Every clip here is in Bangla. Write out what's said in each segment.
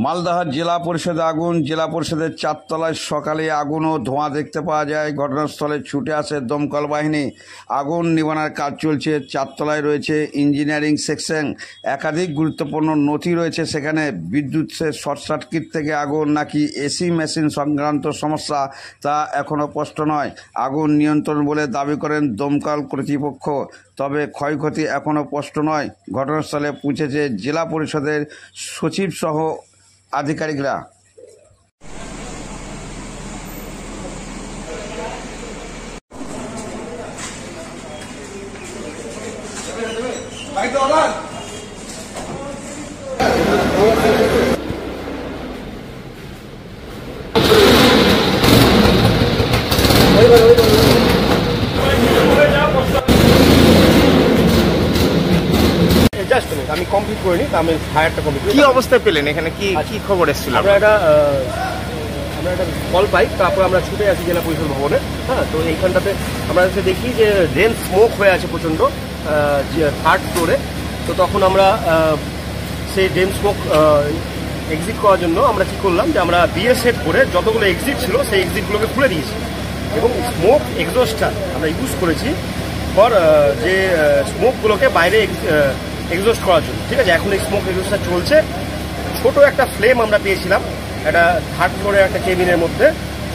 মালদহ জেলা পরিষদে আগুন। জেলা পরিষদের 4 তলায় সকালে আগুন ও ধোঁয়া দেখতে পাওয়া যায়। ঘটনাস্থলে ছুটে আসে দমকল বাহিনী। আগুন নিবানোর কাজ চলছে। 4 তলায় রয়েছে ইঞ্জিনিয়ারিং সেকশন। একাধিক গুরুত্বপূর্ণ নথি রয়েছে সেখানে। বিদ্যুতের শর্ট সার্কিট থেকে আগুন নাকি এসি মেশিন সংক্রান্ত সমস্যা তা এখনও স্পষ্ট নয়। আগুন নিয়ন্ত্রণ বলে দাবি করেন দমকল কর্তৃপক্ষ, তবে ক্ষয়ক্ষতি এখনও স্পষ্ট নয়। ঘটনাস্থলে পৌঁছেছে জেলা পরিষদের সচিব সহ আধিকারিকরা। আমি কমপ্লিট করিনি, আমি ফায়ারটা কমপ্লিট করি। কি অবস্থায় পেলেন এখানে, কি কি খবর এসেছিল? আমরা একটা কল পাই, তারপর আমরা ছুটে আসি জেলা পরিষদ ভবনে। হ্যাঁ, তো এইখানটাতে আমরা এসে দেখি যে ড্রেন স্মোক হয়ে আছে প্রচণ্ড 3rd ফ্লোরে। তো তখন আমরা সেই ড্রেন স্মোক এক্সিট করার জন্য আমরা কী করলাম যে আমরা বিএ সেট করে যতগুলো এক্সিট ছিল সেই এক্সিটগুলোকে খুলে দিয়েছি এবং স্মোক এক্সস্টার আমরা ইউজ করেছি ফর যে স্মোকগুলোকে বাইরে এক্সস্ট করার জন্য। ঠিক আছে, এখন এই স্মোক এক্সস্টার চলছে। ছোট একটা ফ্লেম আমরা পেয়েছিলাম একটা 3rd ফ্লোরে একটা কেবিনের মধ্যে,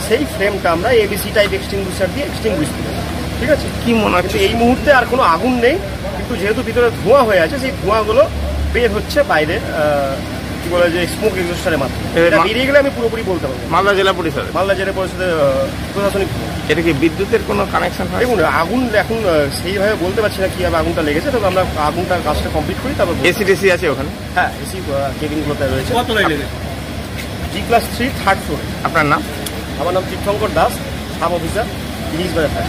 সেই ফ্লেমটা আমরা এবিসি টাইপ এক্সটিংগুইশার দিয়ে এক্সটিংগুইশ করেছি। ঠিক আছে, কি মনে হচ্ছে এই মুহূর্তে আর কোনো আগুন নেই, কিন্তু যেহেতু ভিতরে ধোঁয়া হয়ে আছে সেই ধোঁয়াগুলো বের হচ্ছে বাইরে, কি বলে যে স্মোক এক্সস্টারের মাধ্যমে। এটা বেরিয়ে গেলে আমি পুরোপুরি বলতে পারবো। মালদা জেলা পরিষদ প্রশাসনিক। এটা কি বিদ্যুতের কোনো কানেকশন? দেখুন, আগুন এখন সেইভাবে বলতে পারছি না কীভাবে আগুনটা লেগেছে, তবে আমরা আগুনটার কাজটা কমপ্লিট করি তারপর। এসি টেসি আছে ওখানে? হ্যাঁ, এসি কেবিনগুলোতে রয়েছে। G+3 3rd ফ্লোরে। আপনার নাম? আমার নাম তীর্থঙ্কর দাস, সাব অফিসার, 30 বাজার।